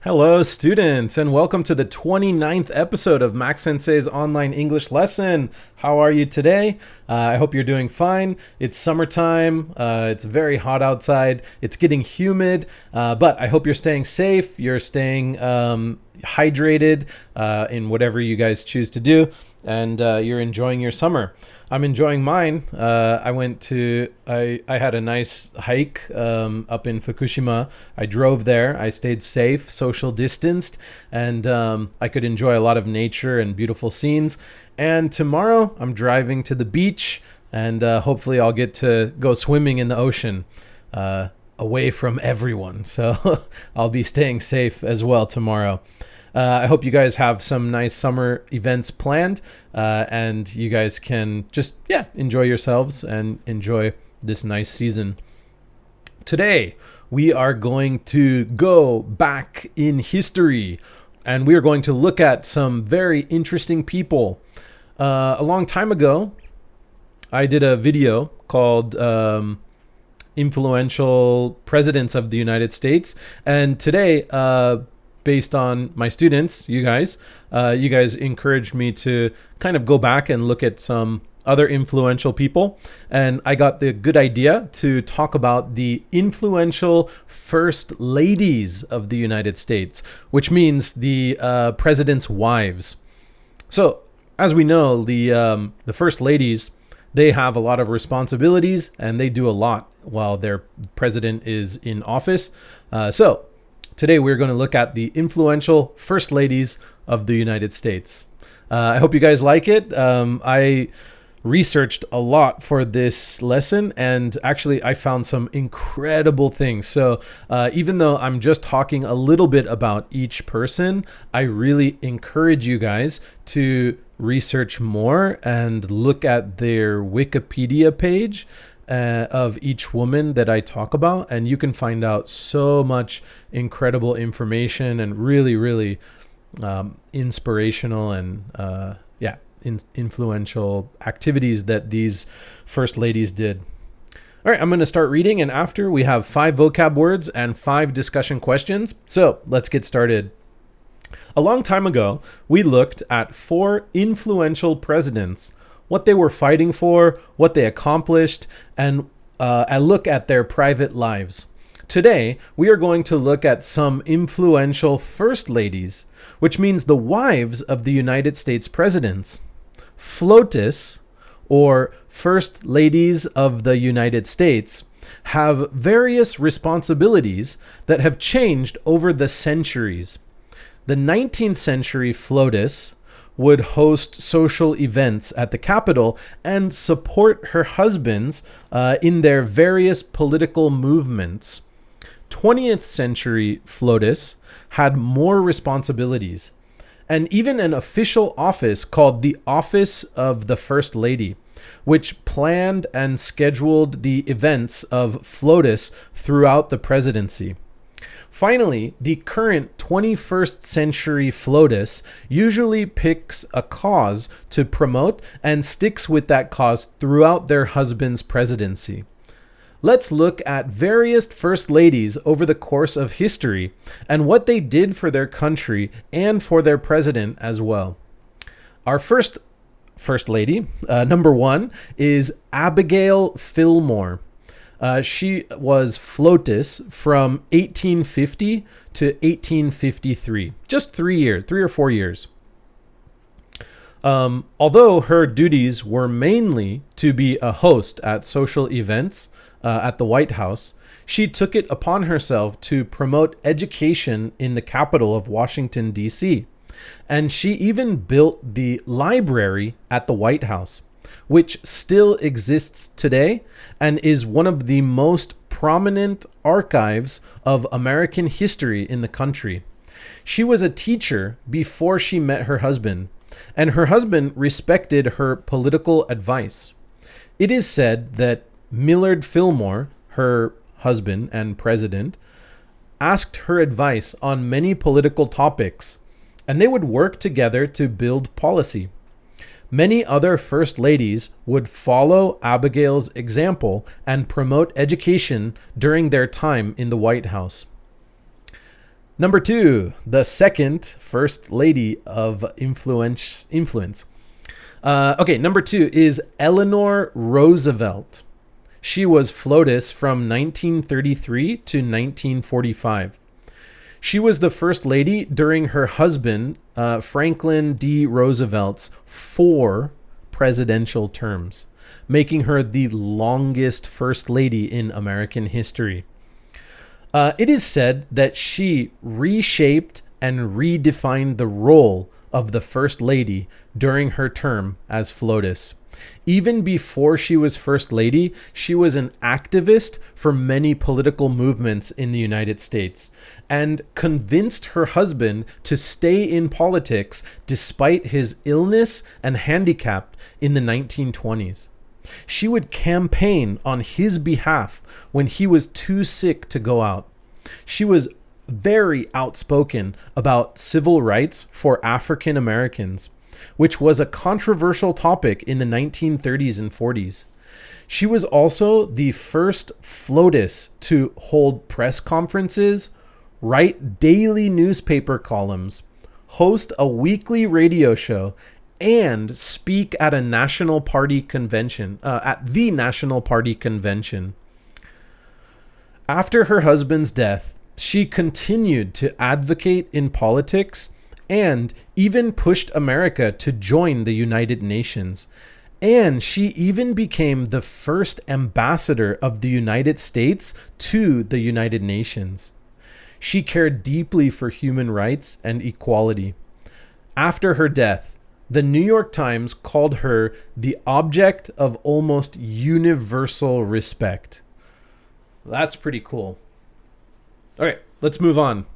Hello, students, and welcome to the 29th episode of Max Sensei's online English lesson. How are you today? I hope you're doing fine. It's summertime. It's very hot outside. It's getting humid, but I hope you're staying safe. You're staying hydrated in whatever you guys choose to do, and you're enjoying your summer. I'm enjoying mine. I had a nice hike up in Fukushima. I drove there. I stayed safe, social distanced, and I could enjoy a lot of nature and beautiful scenes. And tomorrow I'm driving to the beach, and hopefully I'll get to go swimming in the ocean away from everyone. So I'll be staying safe as well tomorrow. I hope you guys have some nice summer events planned, and you guys can just, enjoy yourselves and enjoy this nice season. Today, we are going to go back in history, and we are going to look at some very interesting people. A long time ago, I did a video called Influential Presidents of the United States, and today, based on my students, you guys encouraged me to kind of go back and look at some other influential people. And I got the good idea to talk about the influential first ladies of the United States, which means the president's wives. So, as we know, the first ladies, they have a lot of responsibilities and they do a lot while their president is in office. Today, we're going to look at the influential first ladies of the United States. I hope you guys like it. I researched a lot for this lesson, and actually, I found some incredible things. So even though I'm just talking a little bit about each person, I really encourage you guys to research more and look at their Wikipedia page of each woman that I talk about, and you can find out so much incredible information and really inspirational and influential activities that these first ladies did. All right, I'm going to start reading, and after we have 5 vocab words and 5 discussion questions. So let's get started. A long time ago, we looked at 4 influential presidents, what they were fighting for, what they accomplished, and a look at their private lives. Today, we are going to look at some influential first ladies, which means the wives of the United States presidents. FLOTUS, or First Ladies of the United States, have various responsibilities that have changed over the centuries. The 19th century FLOTUS would host social events at the Capitol and support her husbands in their various political movements. 20th century FLOTUS had more responsibilities, and even an official office called the Office of the First Lady, which planned and scheduled the events of FLOTUS throughout the presidency. Finally, the current 21st century FLOTUS usually picks a cause to promote and sticks with that cause throughout their husband's presidency. Let's look at various first ladies over the course of history and what they did for their country and for their president as well. Our first lady, number 1, is Abigail Fillmore. She was FLOTUS from 1850 to 1853, just 3 or 4 years. Although her duties were mainly to be a host at social events at the White House, she took it upon herself to promote education in the capital of Washington, D.C., and she even built the library at the White House, which still exists today and is one of the most prominent archives of American history in the country. She was a teacher before she met her husband, and her husband respected her political advice. It is said that Millard Fillmore, her husband and president, asked her advice on many political topics, and they would work together to build policy. Many other first ladies would follow Abigail's example and promote education during their time in the White House. Number 2, the second first lady of influence. Number 2 is Eleanor Roosevelt. She was FLOTUS from 1933 to 1945. She was the first lady during her husband, Franklin D. Roosevelt's 4 presidential terms, making her the longest first lady in American history. It is said that she reshaped and redefined the role of the first lady during her term as FLOTUS. Even before she was first lady, she was an activist for many political movements in the United States and convinced her husband to stay in politics despite his illness and handicap in the 1920s. She would campaign on his behalf when he was too sick to go out. She was very outspoken about civil rights for African Americans, which was a controversial topic in the 1930s and 40s. She was also the first FLOTUS to hold press conferences, write daily newspaper columns, host a weekly radio show, and speak at a National Party convention, at the National Party convention. After her husband's death, she continued to advocate in politics and even pushed America to join the United Nations. And she even became the first ambassador of the United States to the United Nations. She cared deeply for human rights and equality. After her death, the New York Times called her the object of almost universal respect. That's pretty cool. All right, let's move on.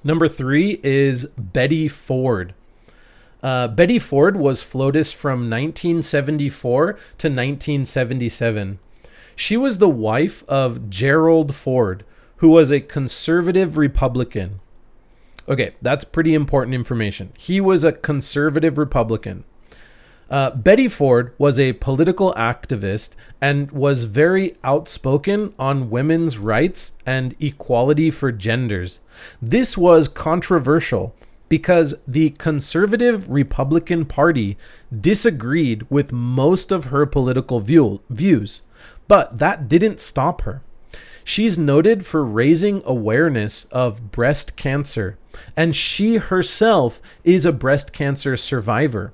Number 3 is Betty Ford. Betty Ford was FLOTUS from 1974 to 1977. She was the wife of Gerald Ford, who was a conservative Republican. Okay, that's pretty important information. He was a conservative Republican. Betty Ford was a political activist and was very outspoken on women's rights and equality for genders. This was controversial because the conservative Republican Party disagreed with most of her political views, but that didn't stop her. She's noted for raising awareness of breast cancer, and she herself is a breast cancer survivor.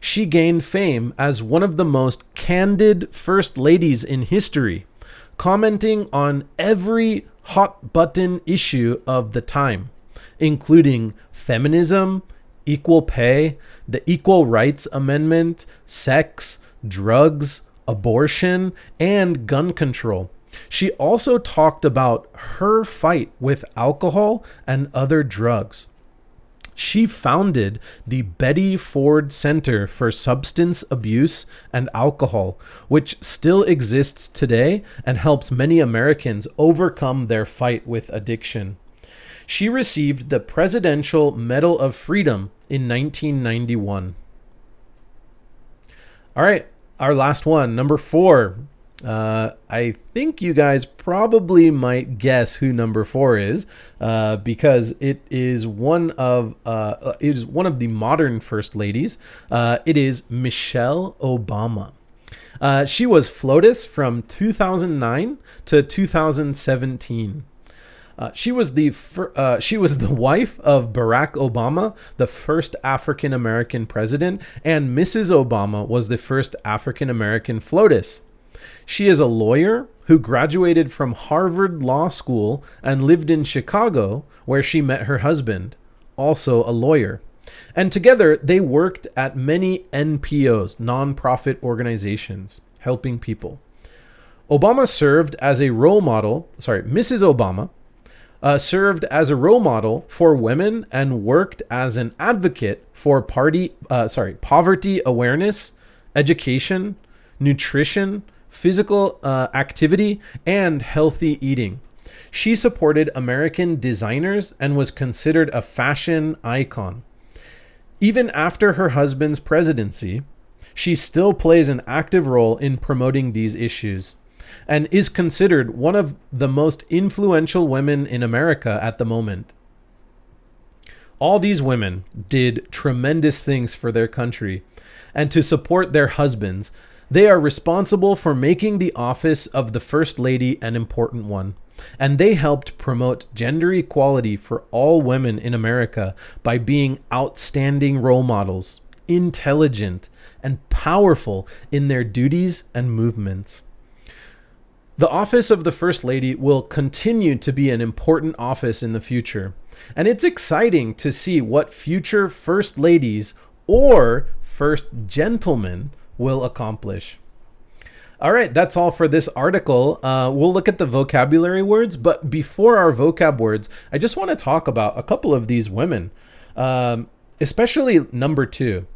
She gained fame as one of the most candid first ladies in history, commenting on every hot button issue of the time, including feminism, equal pay, the Equal Rights Amendment, sex, drugs, abortion, and gun control. She also talked about her fight with alcohol and other drugs. She founded the Betty Ford Center for Substance Abuse and Alcohol, which still exists today and helps many Americans overcome their fight with addiction. She received the Presidential Medal of Freedom in 1991. All right, our last one, number 4. I think you guys probably might guess who number 4 is, because it is one of the modern first ladies. It is Michelle Obama. She was FLOTUS from 2009 to 2017. She was the wife of Barack Obama, the first African American president, and Mrs. Obama was the first African American FLOTUS. She is a lawyer who graduated from Harvard Law School and lived in Chicago, where she met her husband, also a lawyer. And together they worked at many NPOs, nonprofit organizations, helping people. Obama served as a role model, Mrs. Obama served as a role model for women and worked as an advocate for poverty awareness, education, nutrition, physical activity, and healthy eating. She supported American designers and was considered a fashion icon. Even after her husband's presidency, she still plays an active role in promoting these issues and is considered one of the most influential women in America at the moment. All these women did tremendous things for their country, and to support their husbands, they are responsible for making the office of the First Lady an important one. And they helped promote gender equality for all women in America by being outstanding role models, intelligent, and powerful in their duties and movements. The office of the First Lady will continue to be an important office in the future. And it's exciting to see what future First Ladies or First Gentlemen will accomplish. All right, that's all for this article. We'll look at the vocabulary words, but before our vocab words, I just want to talk about a couple of these women, especially number 2,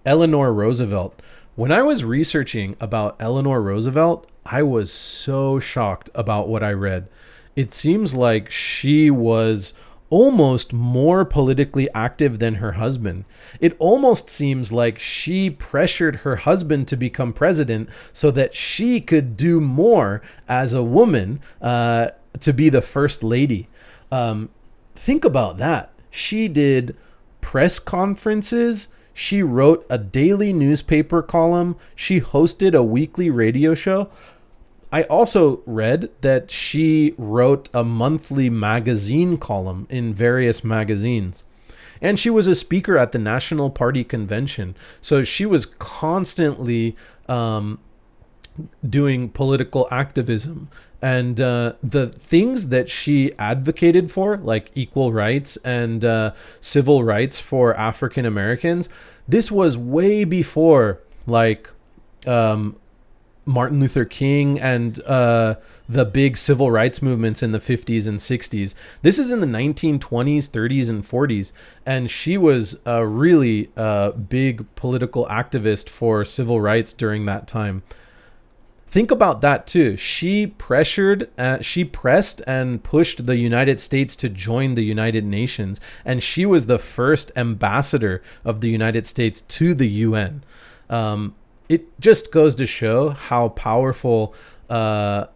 Eleanor Roosevelt. When I was researching about Eleanor Roosevelt, I was so shocked about what I read. It seems like she was almost more politically active than her husband. It almost seems like she pressured her husband to become president so that she could do more as a woman to be the first lady. Think about that. She did press conferences. She wrote a daily newspaper column. She hosted a weekly radio show. I also read that she wrote a monthly magazine column in various magazines. And she was a speaker at the National Party Convention. So she was constantly doing political activism. And the things that she advocated for, like equal rights and civil rights for African Americans, this was way before Martin Luther King and the big civil rights movements in the 50s and 60s. This is in the 1920s, 30s, and 40s. And she was a really big political activist for civil rights during that time. Think about that too. She pressed and pushed the United States to join the United Nations. And she was the first ambassador of the United States to the UN. It just goes to show how powerful a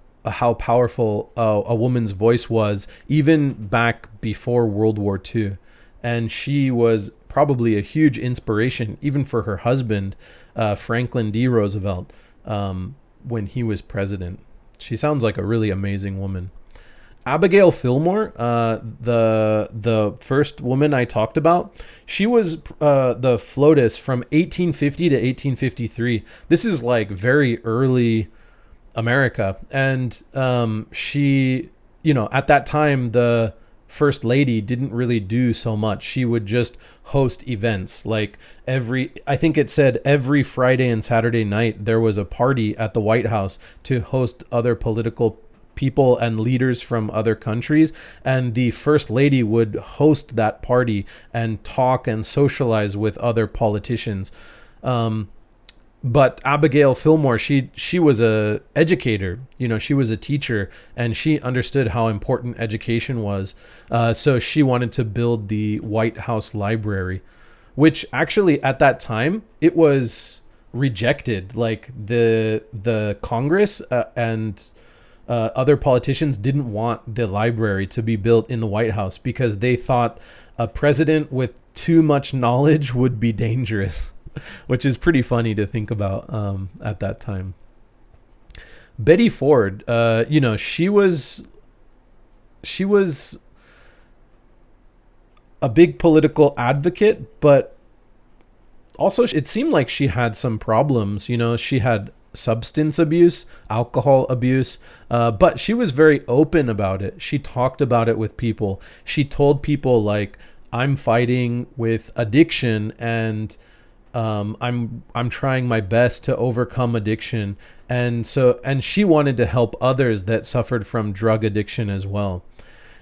woman's voice was even back before World War II. And she was probably a huge inspiration even for her husband, Franklin D. Roosevelt, when he was president. She sounds like a really amazing woman. Abigail Fillmore, the first woman I talked about, she was the FLOTUS from 1850 to 1853. This is like very early America. And she, at that time, the First Lady didn't really do so much. She would just host events. Like I think it said every Friday and Saturday night, there was a party at the White House to host other political people and leaders from other countries, and the First Lady would host that party and talk and socialize with other politicians. But Abigail Fillmore, she was a educator, she was a teacher, and she understood how important education was. So she wanted to build the White House Library, which actually at that time it was rejected. Like the Congress and other politicians didn't want the library to be built in the White House because they thought a president with too much knowledge would be dangerous, which is pretty funny to think about at that time. Betty Ford, she was a big political advocate, but also it seemed like she had some problems. She had substance abuse, alcohol abuse, but she was very open about it. She talked about it with people. She told people like, I'm fighting with addiction and I'm trying my best to overcome addiction. And she wanted to help others that suffered from drug addiction as well.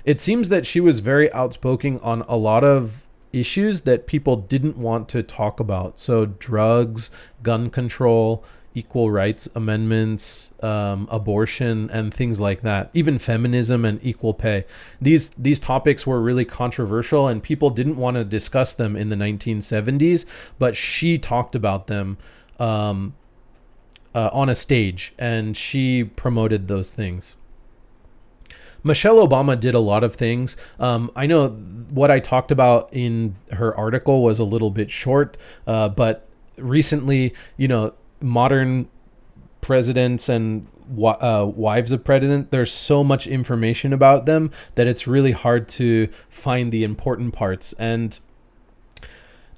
It seems that she was very outspoken on a lot of issues that people didn't want to talk about. So drugs, gun control, equal rights amendments, abortion, and things like that. Even feminism and equal pay. These topics were really controversial, and people didn't want to discuss them in the 1970s. But she talked about them on a stage, and she promoted those things. Michelle Obama did a lot of things. I know what I talked about in her article was a little bit short, but recently, modern presidents and wives of president, there's so much information about them that it's really hard to find the important parts. And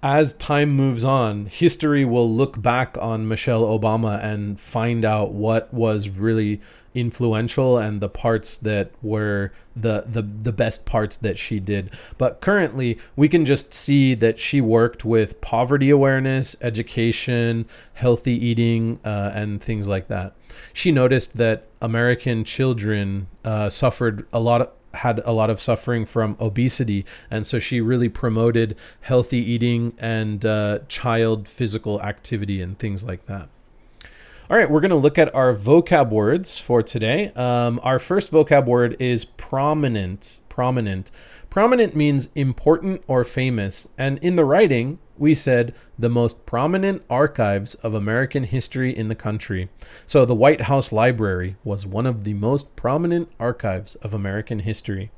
as time moves on, history will look back on Michelle Obama and find out what was really influential and the parts that were the best parts that she did. But currently, we can just see that she worked with poverty awareness, education, healthy eating, and things like that. She noticed that American children had a lot of suffering from obesity, and so she really promoted healthy eating and child physical activity and things like that. All right, we're going to look at our vocab words for today. Our first vocab word is prominent. Prominent means important or famous, and in the writing, we said the most prominent archives of American history in the country. So the White House Library was one of the most prominent archives of American history.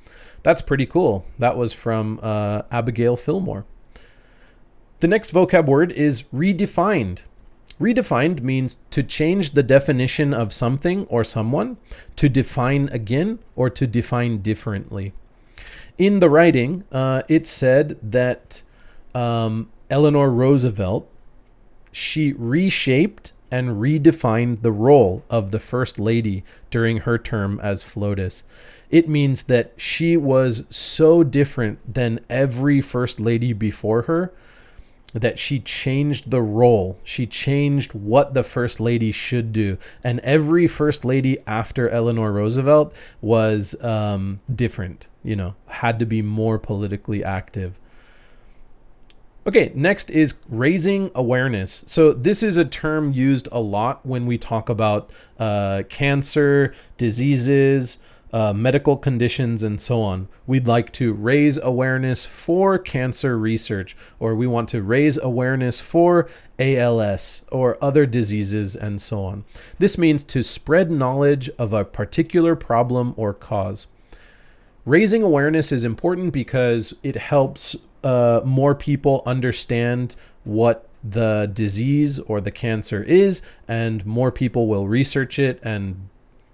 That's pretty cool. That was from Abigail Fillmore. The next vocab word is redefined. Redefined means to change the definition of something or someone, to define again, or to define differently. In the writing, it said that Eleanor Roosevelt, she reshaped and redefined the role of the First Lady during her term as FLOTUS. It means that she was so different than every First Lady before her that she changed the role. She changed what the First Lady should do. And every First Lady after Eleanor Roosevelt was different, had to be more politically active. Okay, next is raising awareness. So this is a term used a lot when we talk about cancer, diseases, medical conditions, and so on. We'd like to raise awareness for cancer research, or we want to raise awareness for ALS or other diseases, and so on. This means to spread knowledge of a particular problem or cause. Raising awareness is important because it helps more people understand what the disease or the cancer is, and more people will research it and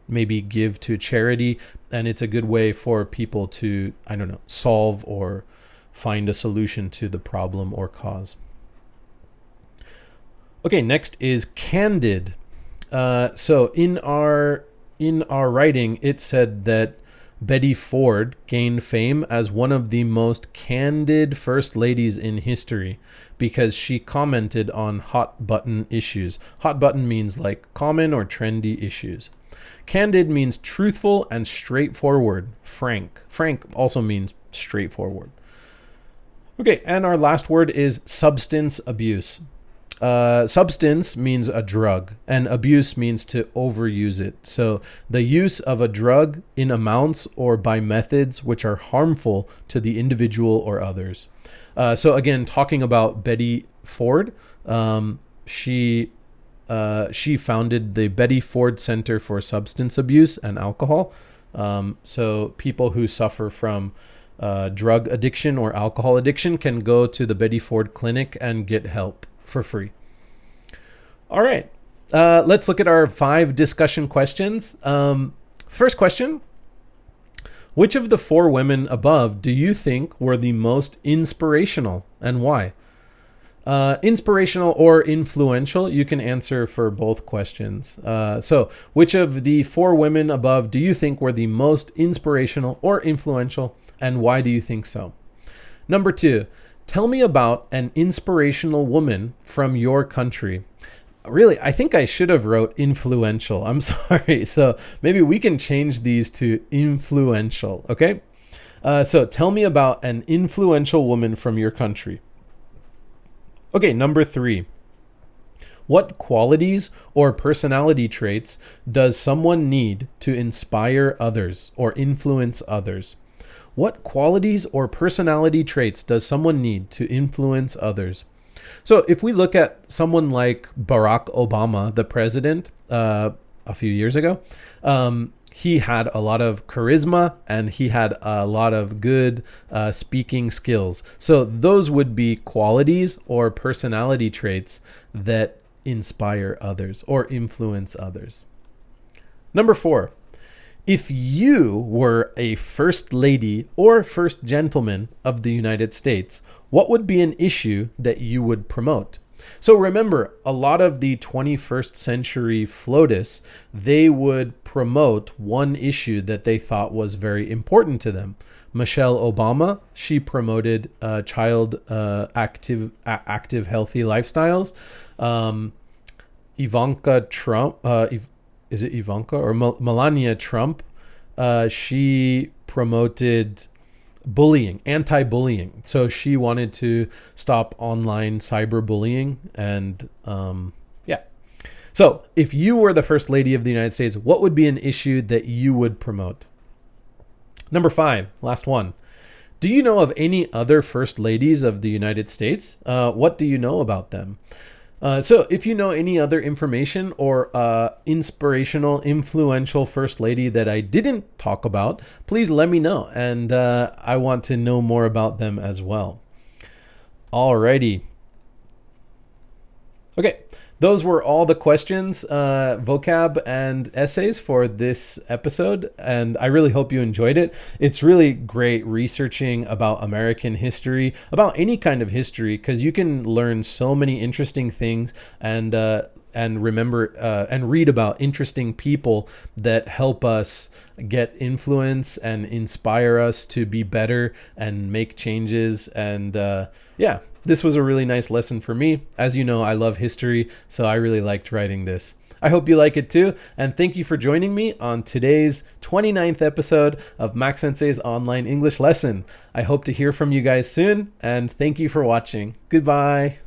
maybe give to charity. And it's a good way for people to, solve or find a solution to the problem or cause. Okay, next is candid. So in our writing, it said that Betty Ford gained fame as one of the most candid first ladies in history because she commented on hot button issues. Hot button means like common or trendy issues. Candid means truthful and straightforward. Frank also means straightforward. Okay, and our last word is substance abuse. Substance means a drug, and abuse means to overuse it. So the use of a drug in amounts or by methods which are harmful to the individual or others. So again, talking about Betty Ford, she founded the Betty Ford Center for Substance Abuse and Alcohol. So people who suffer from drug addiction or alcohol addiction can go to the Betty Ford Clinic and get help for free. All right, let's look at our 5 discussion questions. First question: which of the 4 women above do you think were the most inspirational, and why? Inspirational or influential, you can answer for both questions. So which of the 4 women above do you think were the most inspirational or influential, and why do you think so? Number 2, tell me about an inspirational woman from your country. Really, I think I should have wrote influential. I'm sorry. So maybe we can change these to influential. Okay. So tell me about an influential woman from your country. Okay. Number 3. What qualities or personality traits does someone need to inspire others or influence others? What qualities or personality traits does someone need to influence others? So if we look at someone like Barack Obama, the president, a few years ago, he had a lot of charisma and he had a lot of good speaking skills. So those would be qualities or personality traits that inspire others or influence others. Number 4, if you were a first lady or first gentleman of the United States, what would be an issue that you would promote? So remember, a lot of the 21st century floatists, they would promote one issue that they thought was very important to them. Michelle Obama, she promoted child active, healthy lifestyles. Ivanka Trump, is it Ivanka or Melania Trump? She promoted bullying, anti-bullying. So she wanted to stop online cyberbullying. And yeah. So if you were the first lady of the United States, what would be an issue that you would promote? Number 5, last one. Do you know of any other first ladies of the United States? What do you know about them? So if you know any other information or inspirational, influential first lady that I didn't talk about, please let me know. And I want to know more about them as well. Alrighty. Okay. Those were all the questions, vocab, and essays for this episode, and I really hope you enjoyed it. It's really great researching about American history, about any kind of history, because you can learn so many interesting things and remember and read about interesting people that help us get influence and inspire us to be better and make changes. And yeah, this was a really nice lesson for me. As you know, I love history, so I really liked writing this. I hope you like it too, and thank you for joining me on today's 29th episode of Max Sensei's online English lesson. I hope to hear from you guys soon, and thank you for watching. Goodbye.